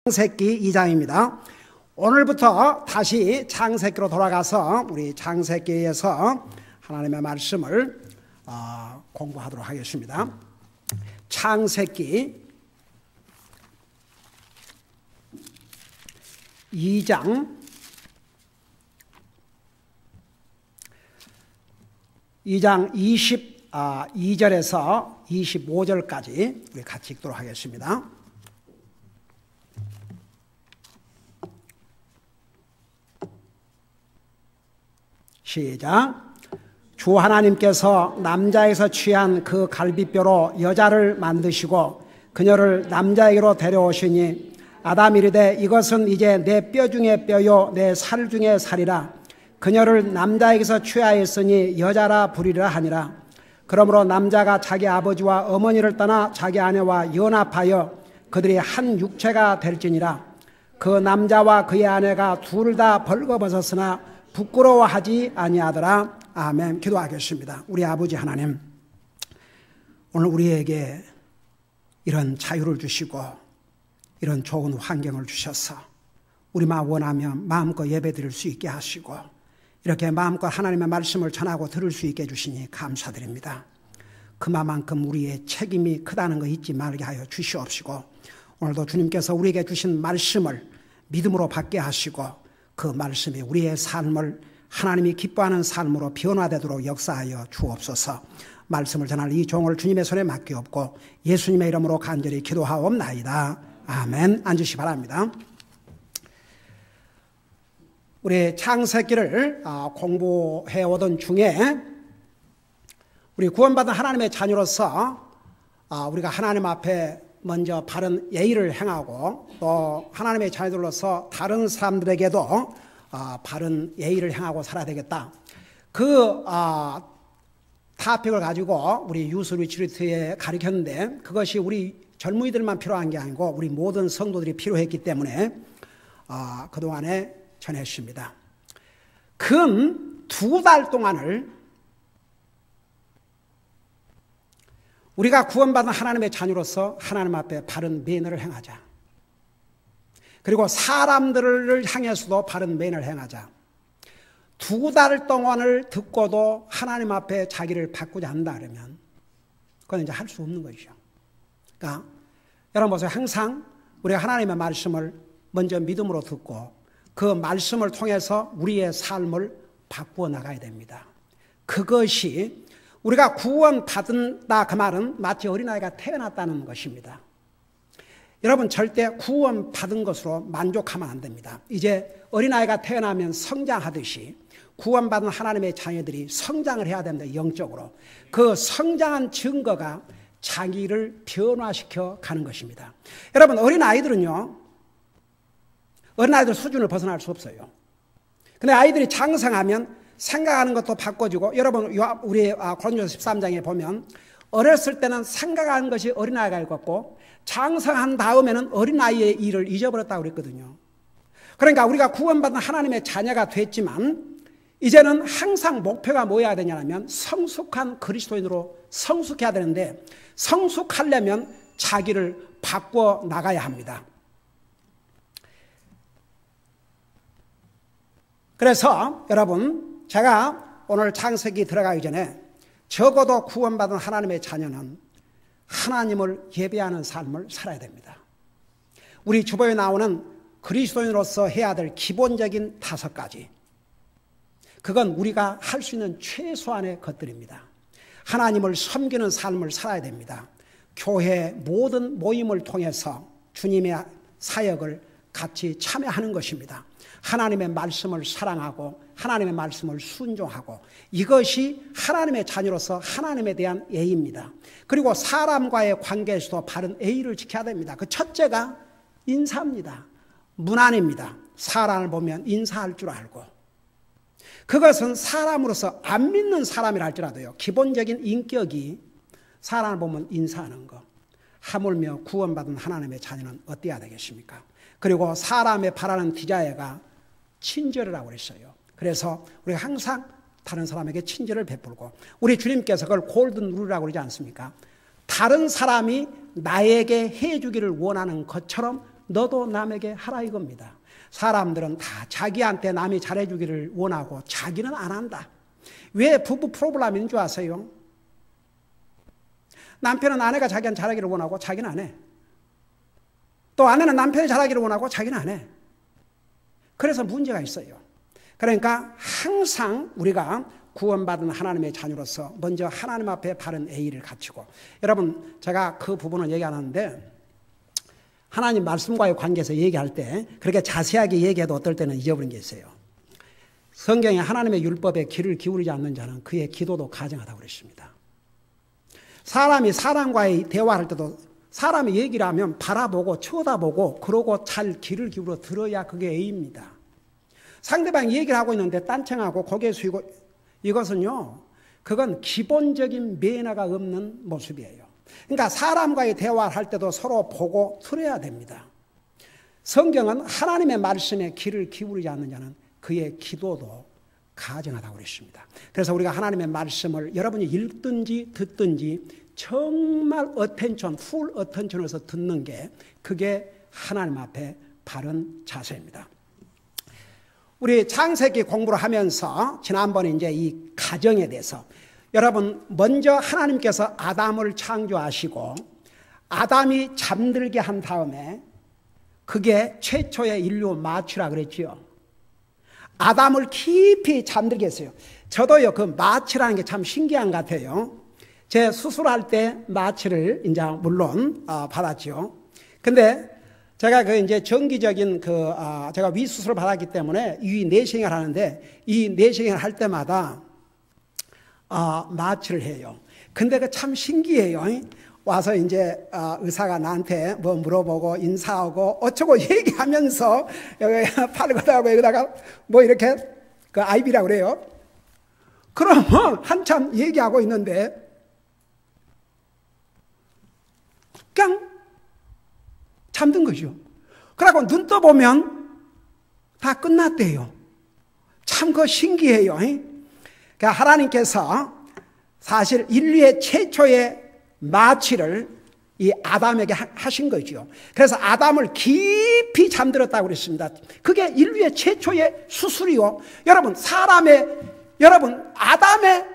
창세기 2장입니다. 오늘부터 다시 창세기로 돌아가서 우리 창세기에서 하나님의 말씀을 공부하도록 하겠습니다. 창세기 2장 22절에서 25절까지 우리 같이 읽도록 하겠습니다. 시작. 주 하나님께서 남자에서 취한 그 갈비뼈로 여자를 만드시고 그녀를 남자에게로 데려오시니 아담이 이르되 이것은 이제 내 뼈 중에 뼈요 내 살 중에 살이라. 그녀를 남자에게서 취하였으니 여자라 부리라 하니라. 그러므로 남자가 자기 아버지와 어머니를 떠나 자기 아내와 연합하여 그들이 한 육체가 될지니라. 그 남자와 그의 아내가 둘 다 벌거벗었으나 부끄러워하지 아니하더라. 아멘. 기도하겠습니다. 우리 아버지 하나님, 오늘 우리에게 이런 자유를 주시고 이런 좋은 환경을 주셔서 우리만 원하면 마음껏 예배드릴 수 있게 하시고 이렇게 마음껏 하나님의 말씀을 전하고 들을 수 있게 해주시니 감사드립니다. 그만큼 우리의 책임이 크다는 거 잊지 말게 하여 주시옵시고 오늘도 주님께서 우리에게 주신 말씀을 믿음으로 받게 하시고 그 말씀이 우리의 삶을 하나님이 기뻐하는 삶으로 변화되도록 역사하여 주옵소서. 말씀을 전할 이 종을 주님의 손에 맡기옵고 예수님의 이름으로 간절히 기도하옵나이다. 아멘. 앉으시기 바랍니다. 우리 창세기를 공부해 오던 중에 우리 구원받은 하나님의 자녀로서 우리가 하나님 앞에 먼저 바른 예의를 행하고 또 하나님의 자녀들로서 다른 사람들에게도 바른 예의를 행하고 살아야 되겠다. 그 타픽을 가지고 우리 유스 리트리트에 가르쳤는데 그것이 우리 젊은이들만 필요한 게 아니고 우리 모든 성도들이 필요했기 때문에 그동안에 전했습니다. 근 2달 동안을 우리가 구원받은 하나님의 자녀로서 하나님 앞에 바른 매너를 행하자. 그리고 사람들을 향해서도 바른 매너를 행하자. 2달 동안을 듣고도 하나님 앞에 자기를 바꾸지 않는다 그러면 그건 이제 할 수 없는 것이죠. 그러니까 여러분 보세요. 항상 우리가 하나님의 말씀을 먼저 믿음으로 듣고 그 말씀을 통해서 우리의 삶을 바꾸어 나가야 됩니다. 그것이 우리가 구원받는다 그 말은 마치 어린아이가 태어났다는 것입니다. 여러분 절대 구원받은 것으로 만족하면 안 됩니다. 이제 어린아이가 태어나면 성장하듯이 구원받은 하나님의 자녀들이 성장을 해야 됩니다. 영적으로. 그 성장한 증거가 자기를 변화시켜 가는 것입니다. 여러분 어린아이들은요. 어린아이들 수준을 벗어날 수 없어요. 근데 아이들이 장성하면 생각하는 것도 바꿔주고 여러분 우리 고린도서 13장에 보면 어렸을 때는 생각하는 것이 어린아이가 읽었고 장성한 다음에는 어린아이의 일을 잊어버렸다고 그랬거든요. 그러니까 우리가 구원받은 하나님의 자녀가 됐지만 이제는 항상 목표가 뭐여야 되냐면 성숙한 그리스도인으로 성숙해야 되는데 성숙하려면 자기를 바꿔 나가야 합니다. 그래서 여러분 제가 오늘 창세기 들어가기 전에 적어도 구원받은 하나님의 자녀는 하나님을 예배하는 삶을 살아야 됩니다. 우리 주보에 나오는 그리스도인으로서 해야 될 기본적인 5가지. 그건 우리가 할 수 있는 최소한의 것들입니다. 하나님을 섬기는 삶을 살아야 됩니다. 교회 모든 모임을 통해서 주님의 사역을 같이 참여하는 것입니다. 하나님의 말씀을 사랑하고 하나님의 말씀을 순종하고 이것이 하나님의 자녀로서 하나님에 대한 예의입니다. 그리고 사람과의 관계에서도 바른 예의를 지켜야 됩니다. 그 첫째가 인사입니다. 문안입니다. 사람을 보면 인사할 줄 알고 그것은 사람으로서 안 믿는 사람이라 할지라도요. 기본적인 인격이 사람을 보면 인사하는 것. 하물며 구원받은 하나님의 자녀는 어때야 되겠습니까? 그리고 사람의 바라는 디자이어가 친절이라고 그랬어요. 그래서 우리가 항상 다른 사람에게 친절을 베풀고 우리 주님께서 그걸 골든 룰이라고 그러지 않습니까? 다른 사람이 나에게 해주기를 원하는 것처럼 너도 남에게 하라 이겁니다. 사람들은 다 자기한테 남이 잘해주기를 원하고 자기는 안 한다. 왜 부부 프로블럼인 줄 아세요? 남편은 아내가 자기한테 잘하기를 원하고 자기는 안 해. 또 아내는 남편이 잘하기를 원하고 자기는 안 해. 그래서 문제가 있어요. 그러니까 항상 우리가 구원받은 하나님의 자녀로서 먼저 하나님 앞에 바른 예의를 갖추고, 여러분 제가 그 부분은 얘기 안 하는데 하나님 말씀과의 관계에서 얘기할 때 그렇게 자세하게 얘기해도 어떨 때는 잊어버린 게 있어요. 성경에 하나님의 율법에 귀를 기울이지 않는 자는 그의 기도도 가증하다고 그랬습니다. 사람이 사람과의 대화할 때도 사람이 얘기를 하면 바라보고 쳐다보고 그러고 잘 귀를 기울여 들어야 그게 예의입니다. 상대방이 얘기를 하고 있는데 딴청하고 고개 숙이고, 이것은요, 그건 기본적인 매너가 없는 모습이에요. 그러니까 사람과의 대화를 할 때도 서로 보고 들어야 됩니다. 성경은 하나님의 말씀에 귀를 기울이지 않는 자는 그의 기도도 가증하다고 그랬습니다. 그래서 우리가 하나님의 말씀을 여러분이 읽든지 듣든지 정말 어텐션, 풀 어텐션에서 듣는 게 그게 하나님 앞에 바른 자세입니다. 우리 창세기 공부를 하면서 지난번에 이제 이 가정에 대해서, 여러분 먼저 하나님께서 아담을 창조하시고 아담이 잠들게 한 다음에 그게 최초의 인류 마취라 그랬지요. 아담을 깊이 잠들게 했어요. 저도요 그 마취라는 게 참 신기한 것 같아요. 제 수술할 때 마취를 이제 물론 받았죠. 근데 제가 그 이제 정기적인 제가 위 수술을 받았기 때문에 위 내시경을 하는데 이 내시경을 할 때마다 마취를 해요. 근데 그 참 신기해요. 와서 이제 의사가 나한테 뭐 물어보고 인사하고 어쩌고 얘기하면서 여기 팔을 걷어가고 여기다가 뭐 이렇게 그 아이비라고 그래요. 그러면 한참 얘기하고 있는데 그냥 잠든 거죠. 그러고 눈 떠보면 다 끝났대요. 참 그 신기해요. 그러니까 하나님께서 사실 인류의 최초의 마취를 이 아담에게 하신 거죠. 그래서 아담을 깊이 잠들었다고 그랬습니다. 그게 인류의 최초의 수술이요. 여러분 아담의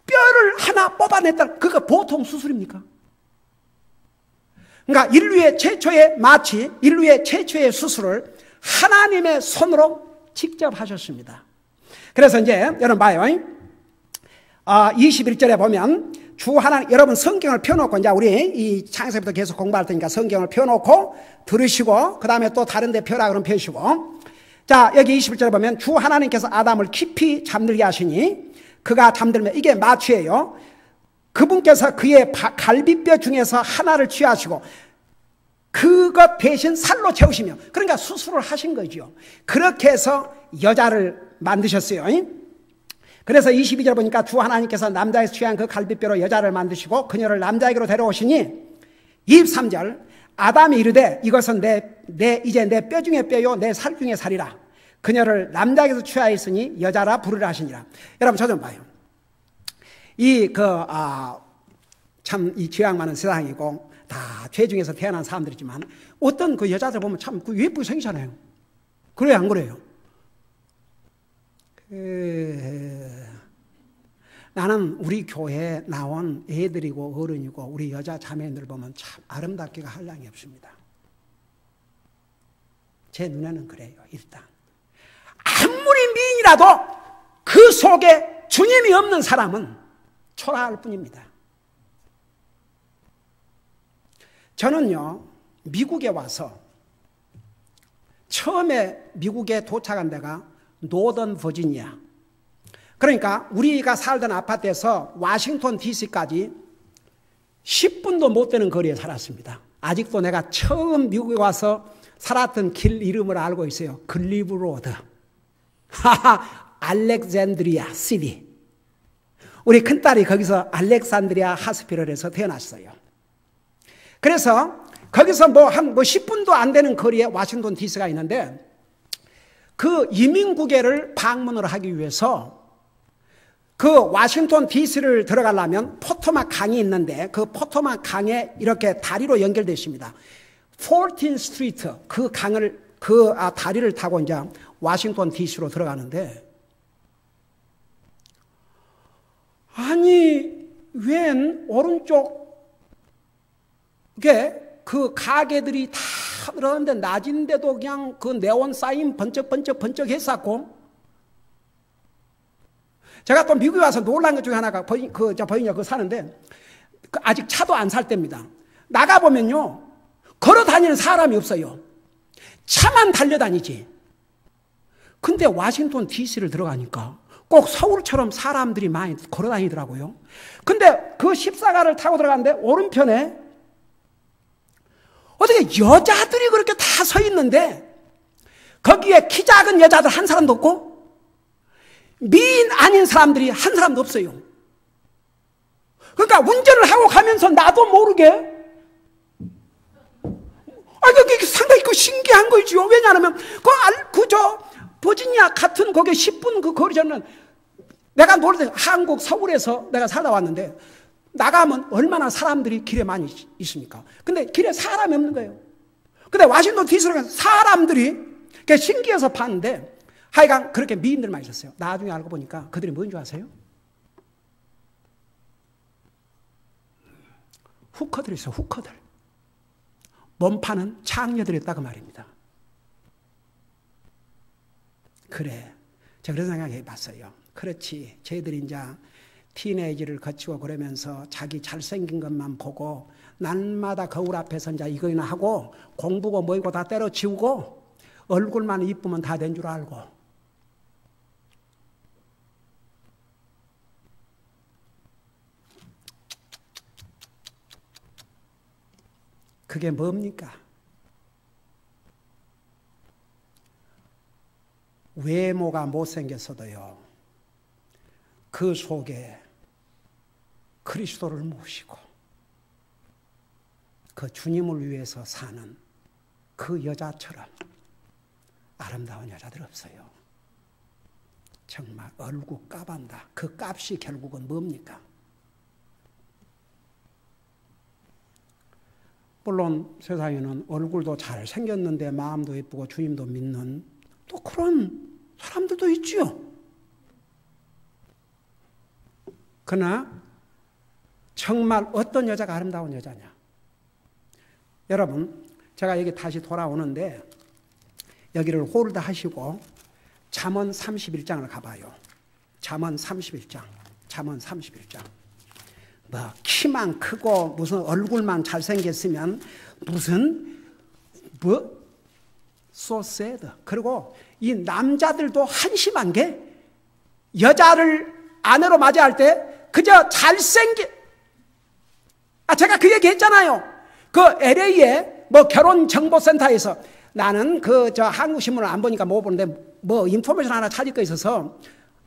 뼈를 하나 뽑아냈다. 그거 보통 수술입니까? 그러니까 인류의 최초의 마취, 인류의 최초의 수술을 하나님의 손으로 직접 하셨습니다. 그래서 이제 여러분 봐요. 21절에 보면 주 하나님, 여러분 성경을 펴놓고 이제 우리 이 창세부터 계속 공부할 테니까 성경을 펴놓고 들으시고 그 다음에 또 다른 데 펴라 그러면 펴시고, 자 여기 21절에 보면 주 하나님께서 아담을 깊이 잠들게 하시니 그가 잠들면, 이게 마취예요. 그분께서 그의 갈비뼈 중에서 하나를 취하시고 그것 대신 살로 채우시며, 그러니까 수술을 하신 거죠. 그렇게 해서 여자를 만드셨어요. 그래서 22절 보니까 주 하나님께서 남자에서 취한 그 갈비뼈로 여자를 만드시고 그녀를 남자에게로 데려오시니, 23절 아담이 이르되 이것은 이제 내 뼈 중에 뼈요 내 살 중에 살이라. 그녀를 남자에게서 취하였으니 여자라 부르라 하시니라. 여러분 저 좀 봐요. 참 이 죄악 많은 세상이고 다 죄 중에서 태어난 사람들이지만 어떤 그 여자들 보면 참 예쁘게 생기잖아요. 그래요 안 그래요? 나는 우리 교회에 나온 애들이고 어른이고 우리 여자 자매들 보면 참 아름답기가 한량이 없습니다. 제 눈에는 그래요. 일단 아무리 미인이라도 그 속에 주님이 없는 사람은 초라할 뿐입니다. 저는요 미국에 와서 처음에 미국에 도착한 데가 노던 버지니아, 그러니까 우리가 살던 아파트에서 워싱턴 DC까지 10분도 못 되는 거리에 살았습니다. 아직도 내가 처음 미국에 와서 살았던 길 이름을 알고 있어요. 글리브 로드, 알렉산드리아 시티. 우리 큰딸이 거기서 알렉산드리아 하스피럴에서 태어났어요. 그래서 거기서 한 10분도 안 되는 거리에 워싱턴 DC가 있는데, 그 이민국회를 방문을 하기 위해서 그 워싱턴 DC를 들어가려면 포토막 강이 있는데 그 포토막 강에 이렇게 다리로 연결되어 있습니다. 14th 스트리트 그 강을 다리를 타고 이제 워싱턴 DC로 들어가는데, 아니 웬 오른쪽에 그 가게들이 다 들어가는데 낮인데도 그냥 그 네온 사인 번쩍 했었고, 제가 또 미국에 와서 놀란 것 중에 하나가 버지니아 사는데 아직 차도 안 살 때입니다. 나가보면요 걸어 다니는 사람이 없어요. 차만 달려다니지. 근데 워싱턴 DC를 들어가니까 꼭 서울처럼 사람들이 많이 걸어 다니더라고요. 근데 그 14가를 타고 들어갔는데 오른편에 어떻게 여자들이 그렇게 다 서 있는데 거기에 키 작은 여자들 한 사람도 없고 미인 아닌 사람들이 한 사람도 없어요. 그러니까 운전을 하고 가면서 나도 모르게 그게 상당히 신기한 거죠. 왜냐하면 버지니아 같은 거기 10분 그 거리잖아요. 내가 놀때 한국 서울에서 내가 살다 왔는데 나가면 얼마나 사람들이 길에 많이 있습니까? 근데 길에 사람이 없는 거예요. 근데 워싱턴 DC로 가서 사람들이 신기해서 봤는데 하여간 그렇게 미인들 많이 있었어요. 나중에 알고 보니까 그들이 뭔 줄 아세요? 후커들 있어요. 후커들. 몸 파는 창녀들이었다고 말입니다. 그래, 제가 그런 생각해 봤어요. 그렇지, 쟤들이 이제 티네이지를 거치고 그러면서 자기 잘생긴 것만 보고 날마다 거울 앞에서 이제 이거나 하고 공부고 뭐이고 다 때려치우고 얼굴만 이쁘면 다 된 줄 알고, 그게 뭡니까? 외모가 못생겼어도요 그 속에 그리스도를 모시고 그 주님을 위해서 사는 그 여자처럼 아름다운 여자들 없어요. 정말 얼굴 값한다. 그 값이 결국은 뭡니까? 물론 세상에는 얼굴도 잘생겼는데 마음도 예쁘고 주님도 믿는 또 그런 사람들도 있지요. 그러나 정말 어떤 여자가 아름다운 여자냐? 여러분, 제가 여기 다시 돌아오는데 여기를 홀드 하시고 잠언 31장을 가봐요. 잠언 31장. 뭐 키만 크고 무슨 얼굴만 잘생겼으면 무슨 so sad. 그리고 이 남자들도 한심한 게 여자를 아내로 맞이할 때 그저 제가 그 얘기 했잖아요. 그 LA에 뭐 결혼정보센터에서 나는 한국신문을 안 보니까 못 보는데 뭐 인포메이션 하나 찾을 거 있어서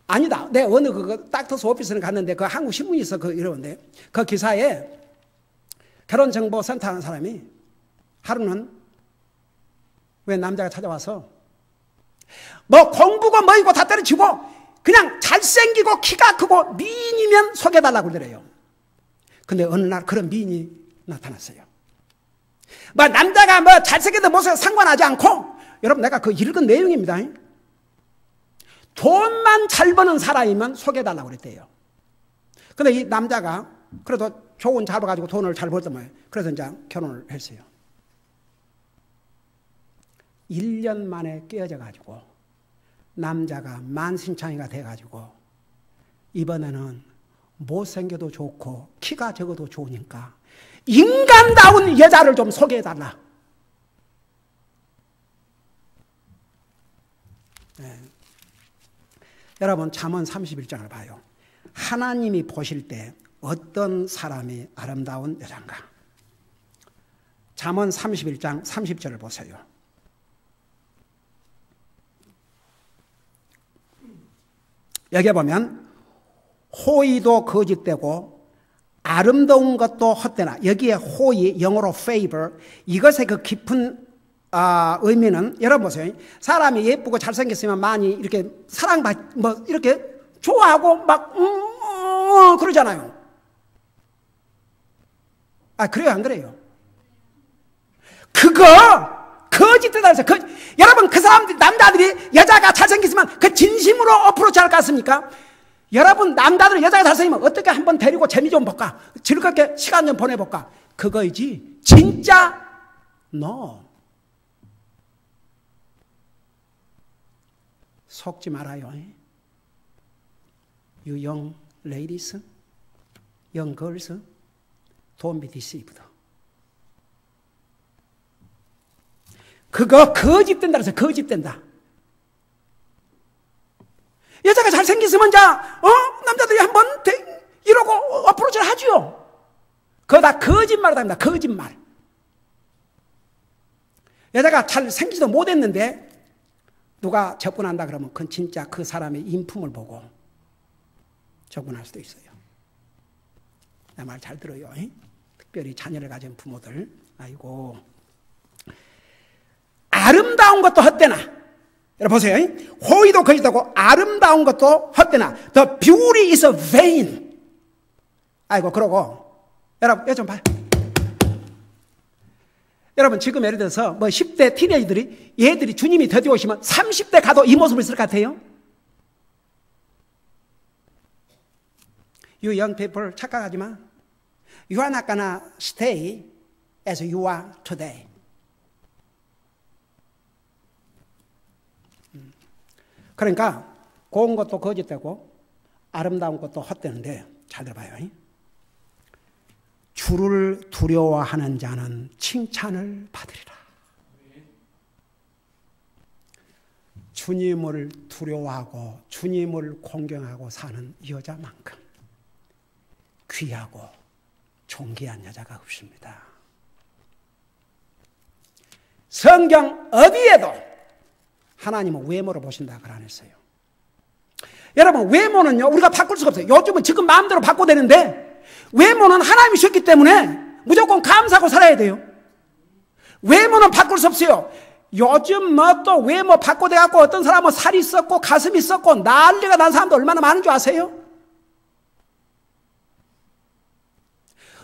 아니다. 내가 어느 닥터스 오피스를 갔는데 그 한국신문이 있어 이러는데 그 기사에 결혼정보센터 하는 사람이 하루는 왜 남자가 찾아와서 뭐 공부고 뭐이고 다 때려치고 그냥 잘생기고 키가 크고 미인이면 소개해달라고 그러래요. 근데 어느 날 그런 미인이 나타났어요. 뭐 남자가 뭐 잘생겨도 못생겨도 상관하지 않고, 여러분 내가 그 읽은 내용입니다. 돈만 잘 버는 사람이면 소개해달라고 그랬대요. 근데 이 남자가 그래도 좋은 자로 가지고 돈을 잘 벌던 거예요. 그래서 이제 결혼을 했어요. 1년 만에 깨어져 가지고 남자가 만신창이가 돼 가지고 이번에는 못생겨도 좋고 키가 적어도 좋으니까 인간다운 여자를 좀 소개해달라. 네. 여러분 잠언 31장을 봐요. 하나님이 보실 때 어떤 사람이 아름다운 여자인가? 잠언 31장 30절을 보세요. 여기 보면 호의도 거짓되고 아름다운 것도 헛되나, 여기에 호의, 영어로 favor, 이것의 그 깊은 의미는, 여러분 보세요. 사람이 예쁘고 잘생겼으면 많이 이렇게 뭐 이렇게 좋아하고 막 그러잖아요. 그래요 안 그래요? 그거 거짓되다 해서 여러분 그 사람들이 남자들이 여자가 잘생겼으면 그 진심으로 어프로치 할 것 같습니까? 여러분 남자들은 여자가 잘생기면 어떻게 한번 데리고 재미 좀 볼까? 즐겁게 시간 좀 보내볼까? 그거이지 진짜 no. 속지 말아요. You young ladies, young girls, don't be deceived. 그거 거짓된다 그래서 거짓된다. 여자가 잘생겼으면 남자들이 한번 이러고 어프로치를 하지요. 그거 다 거짓말이다 합니다. 거짓말. 여자가 잘생기지도 못했는데 누가 접근한다 그러면 그건 진짜 그 사람의 인품을 보고 접근할 수도 있어요. 내 말 잘 들어요. 특별히 자녀를 가진 부모들. 아이고. 아름다운 것도 헛되나. 여러분 보세요. 호의도 거짓하고 아름다운 것도 헛되나. The beauty is vain. 아이고 그러고 여러분 이거 좀 봐요. 여러분 지금 예를 들어서 10대 티네이저들이 얘들이 주님이 드디어 오시면 30대 가도 이 모습을 쓸 것 같아요. You young people 착각하지 마. You are not gonna stay as you are today. 그러니까 고운 것도 거짓되고 아름다운 것도 헛되는데 잘 들어봐요. 주를 두려워하는 자는 칭찬을 받으리라. 주님을 두려워하고 주님을 공경하고 사는 여자만큼 귀하고 존귀한 여자가 없습니다. 성경 어디에도 하나님은 외모로 보신다 그 안 했어요. 여러분 외모는요 우리가 바꿀 수가 없어요. 요즘은 지금 마음대로 바꿔도 되는데 외모는 하나님이 주셨기 때문에 무조건 감사하고 살아야 돼요. 외모는 바꿀 수 없어요. 요즘 또 외모 바꿔대갖고 어떤 사람은 살이 썩고 가슴이 썩고 난리가 난 사람도 얼마나 많은 줄 아세요?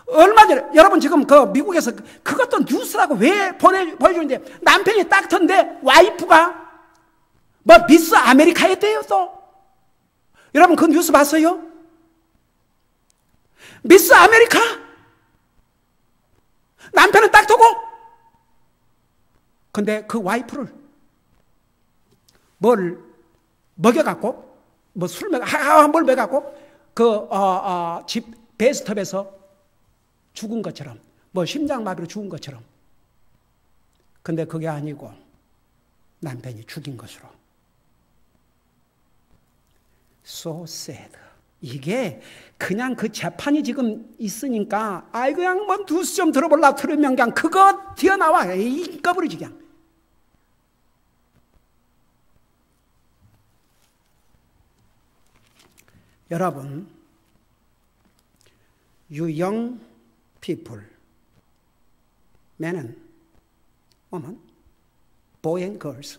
얼마 전에 여러분 지금 미국에서 그것도 뉴스라고 왜 보여주는데 남편이 닥터인데 와이프가 미스 아메리카 했대요 또. 여러분 그 뉴스 봤어요? 미스 아메리카? 남편은 닥터고 근데 그 와이프를 뭘 먹여갖고 술 먹여갖고 집 베스트업에서 죽은 것처럼 심장마비로 죽은 것처럼 근데 그게 아니고 남편이 죽인 것으로. So sad. 이게 그냥 그 재판이 지금 있으니까 그냥 뉴스 좀 들어보려고 들으면 그냥 그거 튀어나와. 꺼버리지 그냥. 여러분 You young people, men and women, boy and girls.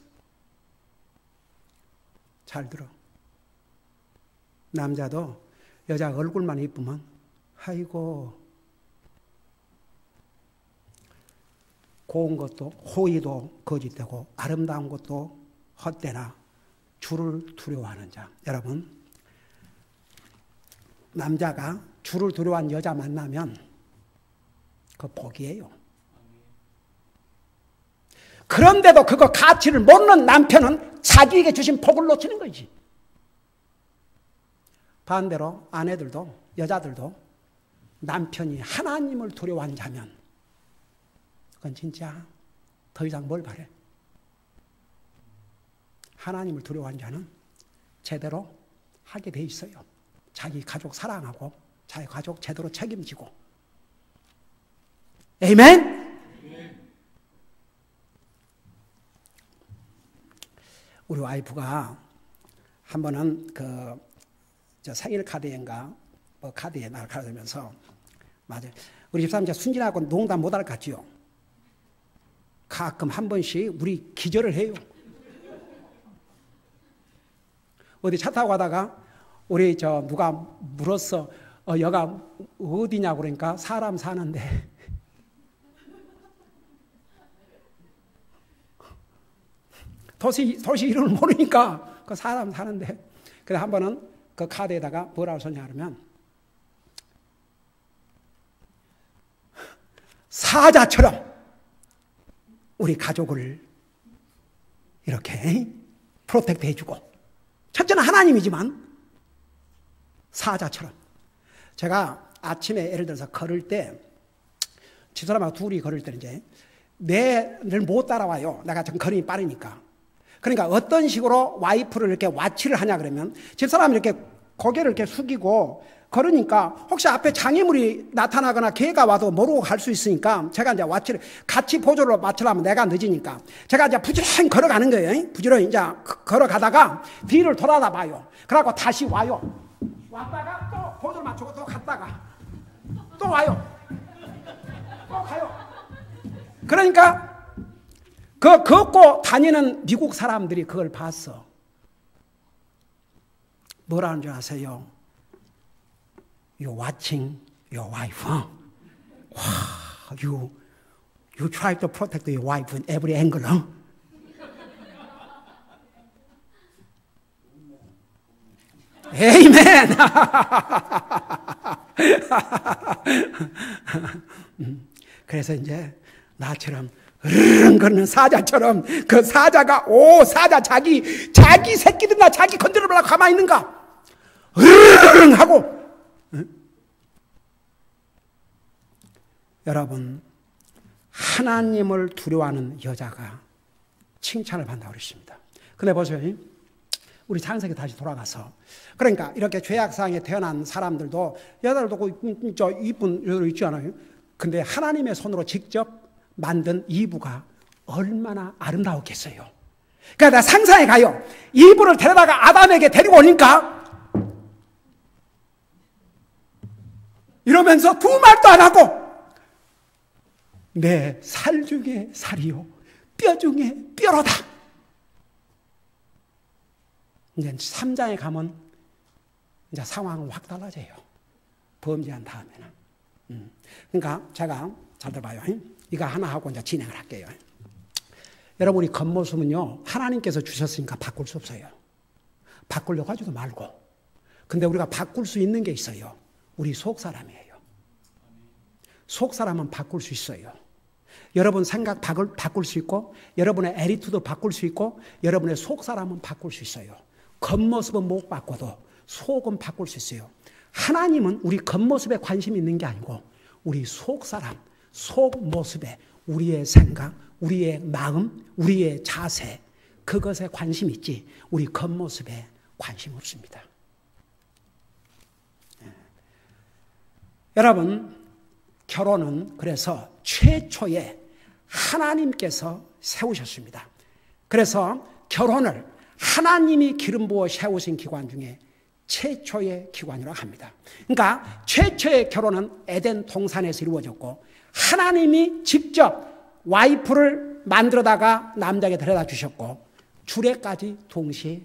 잘 들어. 남자도 여자 얼굴만 이쁘면 아이고 고운 것도 호의도 거짓되고 아름다운 것도 헛되나 주를 두려워하는 자. 여러분 남자가 주를 두려워하는 여자 만나면 그 복이에요. 그런데도 그거 가치를 모르는 남편은 자기에게 주신 복을 놓치는 거지. 반대로 아내들도 여자들도 남편이 하나님을 두려워하는 자면 그건 진짜 더 이상 뭘 바래. 하나님을 두려워하는 자는 제대로 하게 돼 있어요. 자기 가족 사랑하고 자기 가족 제대로 책임지고. 아멘? 우리 와이프가 한 번은 생일 카드인가 카드에 날 가르치면서 맞아요. 우리 집사람 순진하고 농담 못할 것 같지요. 가끔 한 번씩 우리 기절을 해요. 어디 차 타고 가다가 우리 누가 물었어. 여가 어디냐고 그러니까 사람 사는데 도시 이름을 모르니까 그 사람 사는데. 그래서 한 번은 그 카드에다가 뭐라고 썼냐 그러면 사자처럼 우리 가족을 이렇게 프로텍트 해주고, 첫째는 하나님이지만 사자처럼. 제가 아침에 예를 들어서 걸을 때 집사람하고 둘이 걸을 때는 이제 내를 못 따라와요. 내가 좀 걸음이 빠르니까. 그러니까 어떤 식으로 와이프를 이렇게 와치를 하냐 그러면 집사람이 이렇게 고개를 이렇게 숙이고 걸으니까 혹시 앞에 장애물이 나타나거나 개가 와도 모르고 갈 수 있으니까 제가 이제 와치를 같이 보조를 맞추려면 내가 늦으니까 제가 이제 부지런히 걸어가는 거예요. 부지런히 이제 걸어가다가 뒤를 돌아다 봐요. 그러고 다시 와요. 왔다가 또 보조를 맞추고 또 갔다가 또 와요. 또 가요. 그러니까 그 걷고 다니는 미국 사람들이 그걸 봤어. 뭐라는 줄 아세요? You watching your wife. Wow, you try to protect your wife in every angle. Amen. 그래서 이제 나처럼 으르렁 걷는 사자처럼 그 사자가 사자 자기 새끼들 나 자기 건드려보려고 가만히 있는가? 으르렁 하고. 여러분, 하나님을 두려워하는 여자가 칭찬을 받는다고 그러십니다. 근데 보세요. 우리 창세기 다시 돌아가서 그러니까 이렇게 죄악상에 태어난 사람들도 여자들도 이쁜 여자들 있지 않아요? 근데 하나님의 손으로 직접 만든 이브가 얼마나 아름다웠겠어요. 그러니까 나 상상해 가요. 이브를 데려다가 아담에게 데리고 오니까 이러면서 두 말도 안 하고 내 살 중에 살이요 뼈 중에 뼈로다. 이제 3장에 가면 이제 상황은 확 달라져요. 범죄한 다음에는. 그러니까 제가 잘 들어봐요. 이거 하나 하고 이제 진행을 할게요. 여러분, 우리 겉모습은요, 하나님께서 주셨으니까 바꿀 수 없어요. 바꾸려고 하지도 말고. 근데 우리가 바꿀 수 있는 게 있어요. 우리 속 사람이에요. 속 사람은 바꿀 수 있어요. 여러분 생각 바꿀 수 있고, 여러분의 애리투도 바꿀 수 있고, 여러분의 속 사람은 바꿀 수 있어요. 겉모습은 못 바꿔도 속은 바꿀 수 있어요. 하나님은 우리 겉모습에 관심이 있는 게 아니고 우리 속 사람, 속 모습에 우리의 생각, 우리의 마음, 우리의 자세, 그것에 관심이 있지 우리 겉모습에 관심 없습니다. 여러분, 결혼은 그래서 최초에 하나님께서 세우셨습니다. 그래서 결혼을 하나님이 기름 부어 세우신 기관 중에 최초의 기관이라고 합니다. 그러니까 최초의 결혼은 에덴 동산에서 이루어졌고 하나님이 직접 와이프를 만들어다가 남자에게 데려다 주셨고 주례까지 동시에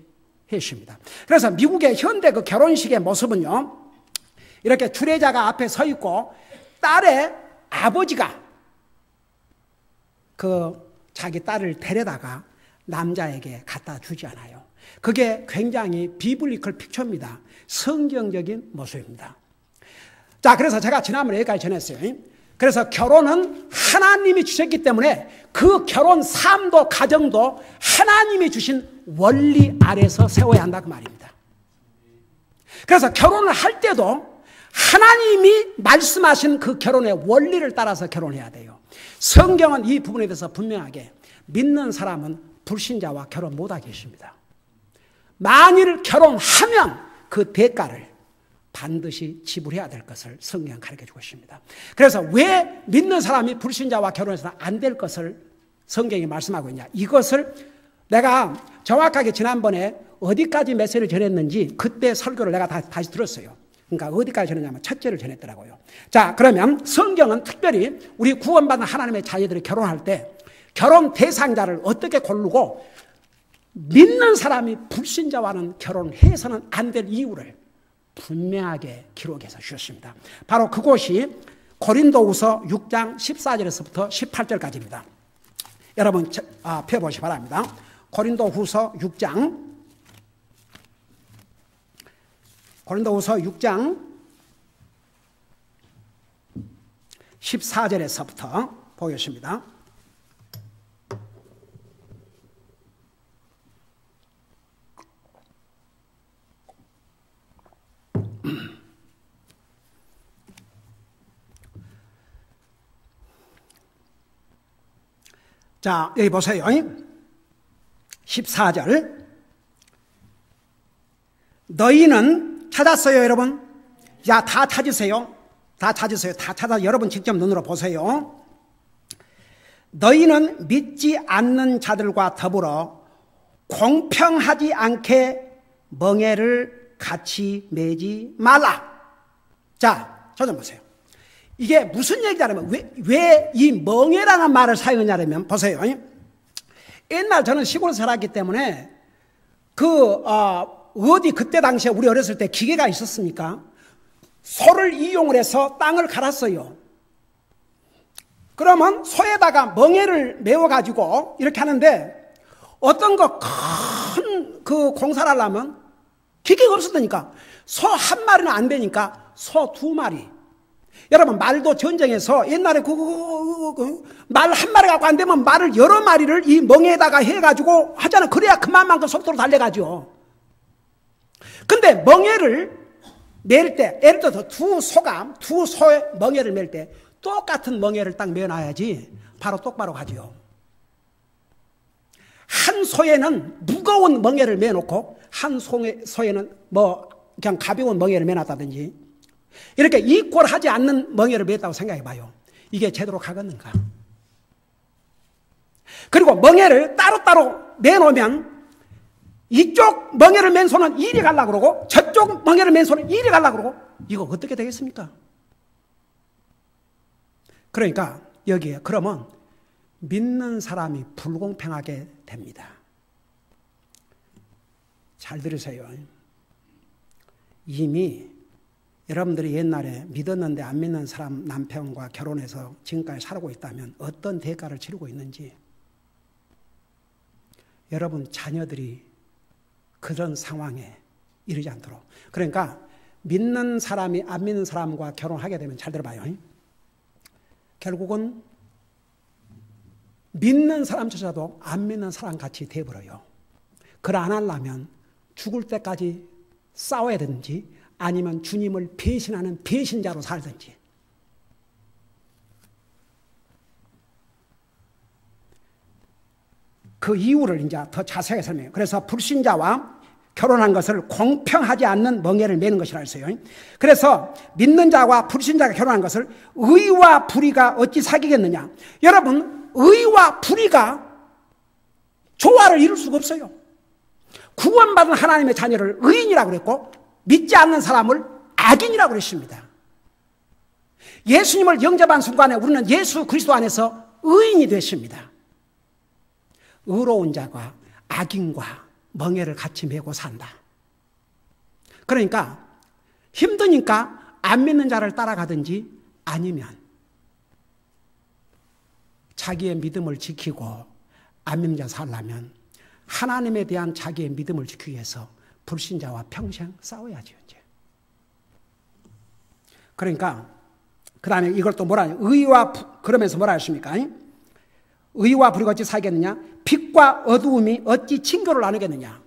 했습니다. 그래서 미국의 현대 그 결혼식의 모습은요, 이렇게 주례자가 앞에 서 있고 딸의 아버지가 그 자기 딸을 데려다가 남자에게 갖다 주지 않아요. 그게 굉장히 비블리컬 픽처입니다. 성경적인 모습입니다. 자, 그래서 제가 지난번에 여기까지 전했어요. 그래서 결혼은 하나님이 주셨기 때문에 그 결혼 삶도 가정도 하나님이 주신 원리 아래서 세워야 한다 그 말입니다. 그래서 결혼을 할 때도 하나님이 말씀하신 그 결혼의 원리를 따라서 결혼해야 돼요. 성경은 이 부분에 대해서 분명하게 믿는 사람은 불신자와 결혼 못하게 했습니다. 만일 결혼하면 그 대가를 반드시 지불해야 될 것을 성경은 가르쳐주고 있습니다. 그래서 왜 믿는 사람이 불신자와 결혼해서는 안 될 것을 성경이 말씀하고 있냐, 이것을 내가 정확하게 지난번에 어디까지 메시지를 전했는지 그때 설교를 내가 다시 들었어요. 그러니까 어디까지 전했냐면 첫째를 전했더라고요. 자, 그러면 성경은 특별히 우리 구원받은 하나님의 자녀들이 결혼할 때 결혼 대상자를 어떻게 고르고 믿는 사람이 불신자와는 결혼해서는 안 될 이유를 분명하게 기록해서 주셨습니다. 바로 그곳이 고린도후서 6장 14절에서부터 18절까지입니다. 여러분 펴보시기 바랍니다. 고린도후서 6장 14절에서부터 보겠습니다. 자, 여기 보세요. 14절. 너희는 찾았어요, 여러분? 야, 다 찾으세요. 다 찾으세요. 다 찾아 여러분 직접 눈으로 보세요. 너희는 믿지 않는 자들과 더불어 공평하지 않게 멍에를 같이 매지 말라. 자, 저 좀 보세요. 이게 무슨 얘기냐면 왜 이 멍에라는 말을 사용하냐면 보세요. 옛날 저는 시골에 살았기 때문에 어디 그때 당시에 우리 어렸을 때 기계가 있었습니까? 소를 이용을 해서 땅을 갈았어요. 그러면 소에다가 멍에를 메워가지고 이렇게 하는데 어떤 거 큰 그 공사를 하려면 기계가 없었다니까. 소 한 마리는 안 되니까 소 2마리. 여러분 말도 전쟁에서 옛날에 말 한 마리 갖고 안 되면 말을 여러 마리를 이 멍에다가 해가지고 하잖아. 그래야 그만큼 속도로 달려가죠. 근데 멍에를 맬 때, 예를 들어서 두 소의 멍에를 맬 때 똑같은 멍에를 딱 매놔야지 바로 똑바로 가죠. 한 소에는 무거운 멍에를 매놓고 한 소에는 그냥 가벼운 멍에를 매놨다든지 이렇게 이꼴하지 않는 멍에를 맸다고 생각해 봐요. 이게 제대로 가겠는가? 그리고 멍에를 따로따로 매놓으면 이쪽 멍에를 맨 손은 이리 가려고 그러고 저쪽 멍에를 맨 손은 이리 가려고 그러고 이거 어떻게 되겠습니까? 그러니까 여기에 그러면 믿는 사람이 불공평하게 됩니다. 잘 들으세요. 이미 여러분들이 옛날에 믿었는데 안 믿는 사람 남편과 결혼해서 지금까지 살고 있다면 어떤 대가를 치르고 있는지 여러분 자녀들이 그런 상황에 이르지 않도록. 그러니까 믿는 사람이 안 믿는 사람과 결혼하게 되면 잘 들어봐요. 결국은 믿는 사람조차도 안 믿는 사람 같이 돼버려요. 그걸 안 하려면 죽을 때까지 싸워야 되든지 아니면 주님을 배신하는 배신자로 살든지. 그 이유를 이제 더 자세하게 설명해요. 그래서 불신자와 결혼한 것을 공평하지 않는 멍에를 매는 것이라 했어요. 그래서 믿는 자와 불신자가 결혼한 것을 의와 불의가 어찌 사귀겠느냐. 여러분, 의와 불의가 조화를 이룰 수가 없어요. 구원받은 하나님의 자녀를 의인이라고 그랬고 믿지 않는 사람을 악인이라고 그랬습니다. 예수님을 영접한 순간에 우리는 예수 그리스도 안에서 의인이 됐습니다. 의로운 자가 악인과 멍에를 같이 메고 산다. 그러니까 힘드니까 안 믿는 자를 따라가든지 아니면 자기의 믿음을 지키고 안 믿는 자 살려면 하나님에 대한 자기의 믿음을 지키기 위해서 불신자와 평생 싸워야죠. 이제. 그러니까 그 다음에 이걸 또 뭐라 하냐. 그러면서 뭐라 했습니까? 의와 불의가 어찌 사귀겠느냐? 빛과 어두움이 어찌 친교를 나누겠느냐?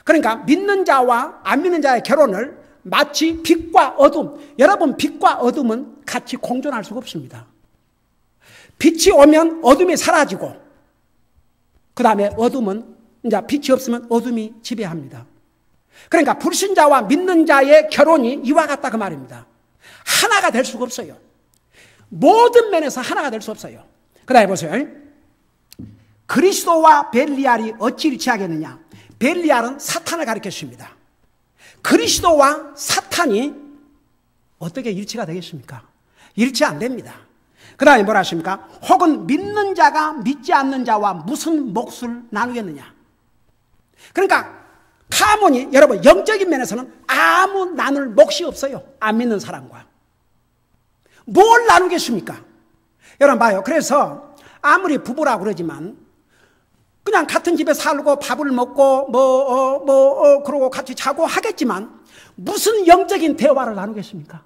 그러니까 믿는 자와 안 믿는 자의 결혼을 마치 빛과 어둠. 여러분, 빛과 어둠은 같이 공존할 수가 없습니다. 빛이 오면 어둠이 사라지고 그 다음에 어둠은 이제 빛이 없으면 어둠이 지배합니다. 그러니까 불신자와 믿는 자의 결혼이 이와 같다 그 말입니다. 하나가 될 수가 없어요. 모든 면에서 하나가 될 수 없어요. 그 다음에 보세요. 그리스도와 벨리알이 어찌 일치하겠느냐. 벨리알은 사탄을 가리켰습니다. 그리스도와 사탄이 어떻게 일치가 되겠습니까? 일치 안 됩니다. 그 다음에 뭐라 하십니까? 혹은 믿는 자가 믿지 않는 자와 무슨 몫을 나누겠느냐. 그러니까 가문이 여러분 영적인 면에서는 아무 나눌 몫이 없어요. 안 믿는 사람과. 뭘 나누겠습니까? 여러분 봐요. 그래서 아무리 부부라고 그러지만 그냥 같은 집에 살고 밥을 먹고 그러고 같이 자고 하겠지만 무슨 영적인 대화를 나누겠습니까?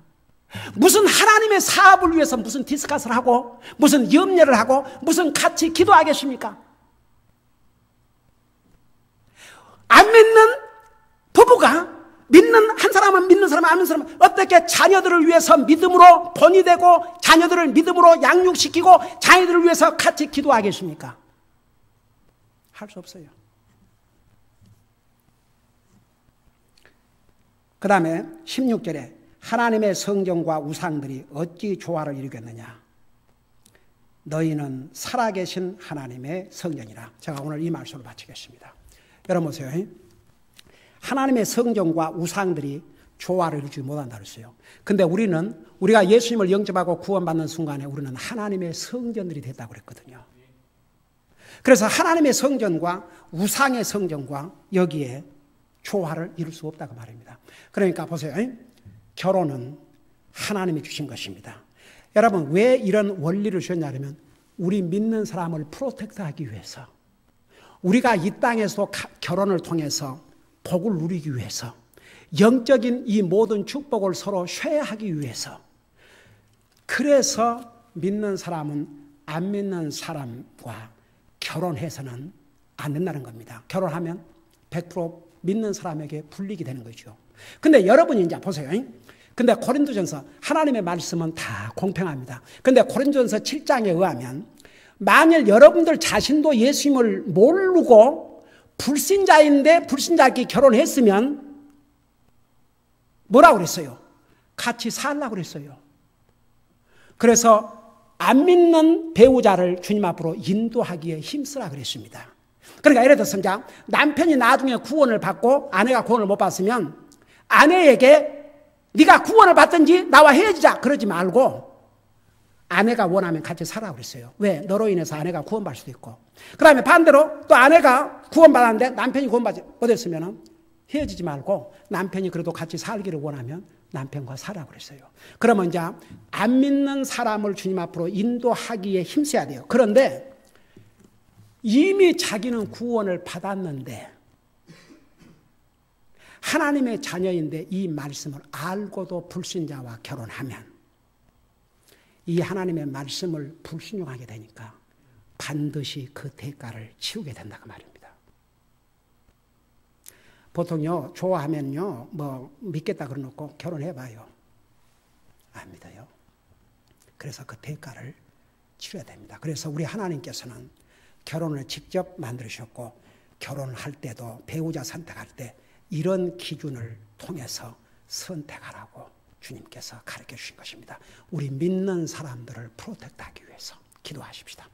무슨 하나님의 사업을 위해서 무슨 디스커스를 하고 무슨 염려를 하고 무슨 같이 기도하겠습니까? 안 믿는 부부가 믿는 한 사람은 믿는 사람 안 믿는 사람은 어떻게 자녀들을 위해서 믿음으로 본이 되고 자녀들을 믿음으로 양육시키고 자녀들을 위해서 같이 기도하겠습니까? 할 수 없어요. 그 다음에 16절에 하나님의 성전과 우상들이 어찌 조화를 이루겠느냐. 너희는 살아계신 하나님의 성전이라. 제가 오늘 이 말씀을 마치겠습니다. 여러분 보세요. 하나님의 성전과 우상들이 조화를 이루지 못한다 그랬어요. 근데 우리가 예수님을 영접하고 구원받는 순간에 우리는 하나님의 성전들이 됐다고 그랬거든요. 그래서 하나님의 성전과 우상의 성전과 여기에 조화를 이룰 수 없다고 말입니다. 그러니까 보세요. 결혼은 하나님이 주신 것입니다. 여러분 왜 이런 원리를 주셨냐면 우리 믿는 사람을 프로텍트하기 위해서, 우리가 이 땅에서 결혼을 통해서 복을 누리기 위해서, 영적인 이 모든 축복을 서로 쉐어하기 위해서, 그래서 믿는 사람은 안 믿는 사람과 결혼해서는 안 된다는 겁니다. 결혼하면 100% 믿는 사람에게 불리게 되는 거죠. 근데 여러분이 이제 보세요. 근데 고린도전서 하나님의 말씀은 다 공평합니다. 근데 고린도전서 7장에 의하면 만일 여러분들 자신도 예수님을 모르고 불신자인데 불신자끼리 결혼했으면 뭐라고 그랬어요? 같이 살라고 그랬어요. 그래서 안 믿는 배우자를 주님 앞으로 인도하기에 힘쓰라 그랬습니다. 그러니까 예를 들어서 남편이 나중에 구원을 받고 아내가 구원을 못 받으면 아내에게 네가 구원을 받든지 나와 헤어지자 그러지 말고 아내가 원하면 같이 살라고 그랬어요. 왜? 너로 인해서 아내가 구원받을 수도 있고, 그 다음에 반대로 또 아내가 구원받았는데 남편이 구원받지 못했으면 헤어지지 말고 남편이 그래도 같이 살기를 원하면 남편과 살라고 그랬어요. 그러면 이제 안 믿는 사람을 주님 앞으로 인도하기에 힘써야 돼요. 그런데 이미 자기는 구원을 받았는데 하나님의 자녀인데 이 말씀을 알고도 불신자와 결혼하면 이 하나님의 말씀을 불순종하게 되니까 반드시 그 대가를 치우게 된다고 말입니다. 보통요, 좋아하면요, 믿겠다 그러놓고 결혼해봐요. 안 믿어요. 그래서 그 대가를 치러야 됩니다. 그래서 우리 하나님께서는 결혼을 직접 만드셨고, 결혼할 때도 배우자 선택할 때 이런 기준을 통해서 선택하라고 주님께서 가르쳐 주신 것입니다. 우리 믿는 사람들을 프로텍트하기 위해서 기도하십시다.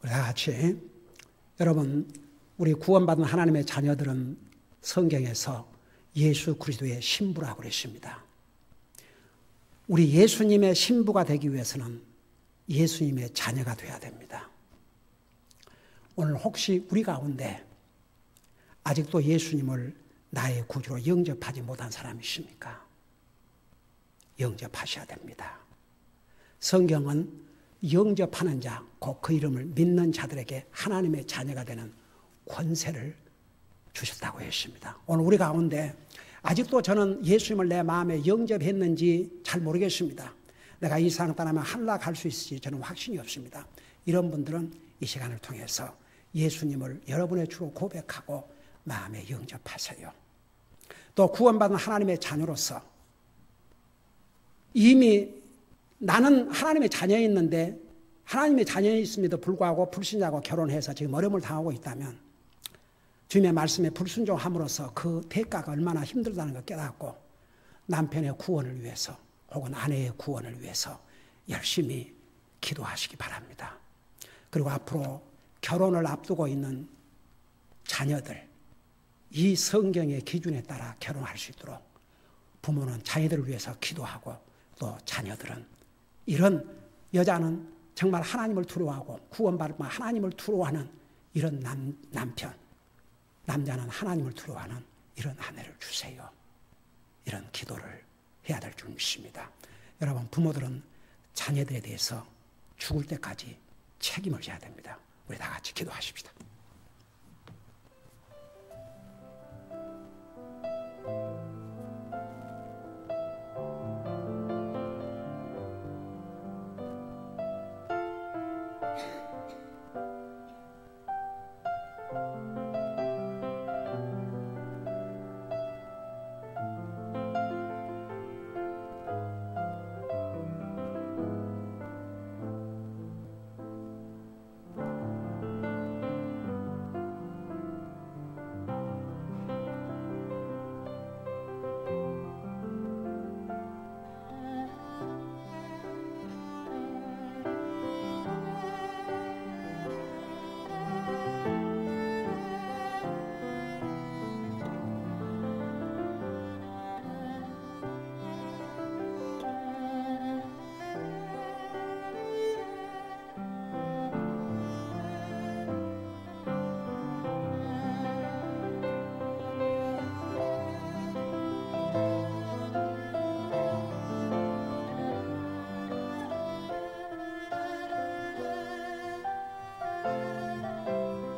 우리 다 같이, 여러분, 우리 구원받은 하나님의 자녀들은 성경에서 예수 그리스도의 신부라고 그랬습니다. 우리 예수님의 신부가 되기 위해서는 예수님의 자녀가 되어야 됩니다. 오늘 혹시 우리 가운데 아직도 예수님을 나의 구주로 영접하지 못한 사람이 있습니까? 영접하셔야 됩니다. 성경은 영접하는 자, 곧 그 이름을 믿는 자들에게 하나님의 자녀가 되는 권세를 주셨다고 했습니다. 오늘 우리 가운데 아직도 저는 예수님을 내 마음에 영접했는지 잘 모르겠습니다. 내가 이 세상 떠나면 하늘나라 갈 수 있을지 저는 확신이 없습니다. 이런 분들은 이 시간을 통해서 예수님을 여러분의 주로 고백하고 마음에 영접하세요. 또 구원받은 하나님의 자녀로서 이미 나는 하나님의 자녀였는데 하나님의 자녀였음에도 불구하고 불신자하고 결혼해서 지금 어려움을 당하고 있다면 주님의 말씀에 불순종함으로써 그 대가가 얼마나 힘들다는 걸 깨닫고 남편의 구원을 위해서 혹은 아내의 구원을 위해서 열심히 기도하시기 바랍니다. 그리고 앞으로 결혼을 앞두고 있는 자녀들, 이 성경의 기준에 따라 결혼할 수 있도록 부모는 자녀들을 위해서 기도하고 또 자녀들은 이런 여자는 정말 하나님을 두려워하고 구원받으면 하나님을 두려워하는 이런 남편, 남자는 하나님을 두려워하는 이런 아내를 주세요. 이런 기도를 해야 될 줄 믿습니다. 여러분, 부모들은 자녀들에 대해서 죽을 때까지 책임을 져야 됩니다. 우리 다 같이 기도하십시다.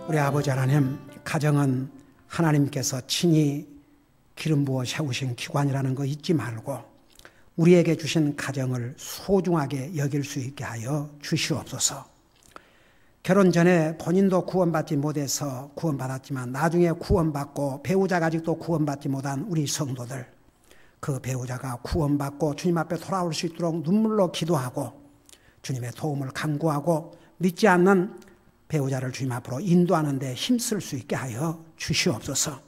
우리 아버지 하나님, 가정은 하나님께서 친히 기름 부어 세우신 기관이라는 거 잊지 말고 우리에게 주신 가정을 소중하게 여길 수 있게 하여 주시옵소서. 결혼 전에 본인도 구원받지 못해서 구원받았지만 나중에 구원받고 배우자가 아직도 구원받지 못한 우리 성도들, 그 배우자가 구원받고 주님 앞에 돌아올 수 있도록 눈물로 기도하고 주님의 도움을 간구하고 믿지 않는 배우자를 주님 앞으로 인도하는 데 힘쓸 수 있게 하여 주시옵소서.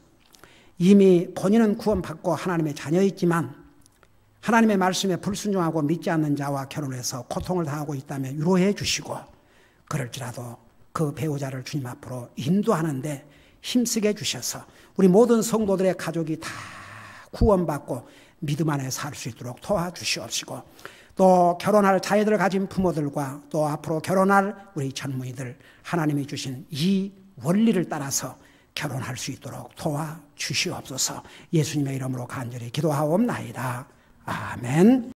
이미 본인은 구원받고 하나님의 자녀이지만 하나님의 말씀에 불순종하고 믿지 않는 자와 결혼해서 고통을 당하고 있다면 위로해 주시고, 그럴지라도 그 배우자를 주님 앞으로 인도하는 데 힘쓰게 해주셔서 우리 모든 성도들의 가족이 다 구원받고 믿음 안에 살 수 있도록 도와주시옵시고, 또 결혼할 자녀들을 가진 부모들과 또 앞으로 결혼할 우리 젊은이들, 하나님이 주신 이 원리를 따라서 결혼할 수 있도록 도와주시옵소서. 예수님의 이름으로 간절히 기도하옵나이다. 아멘.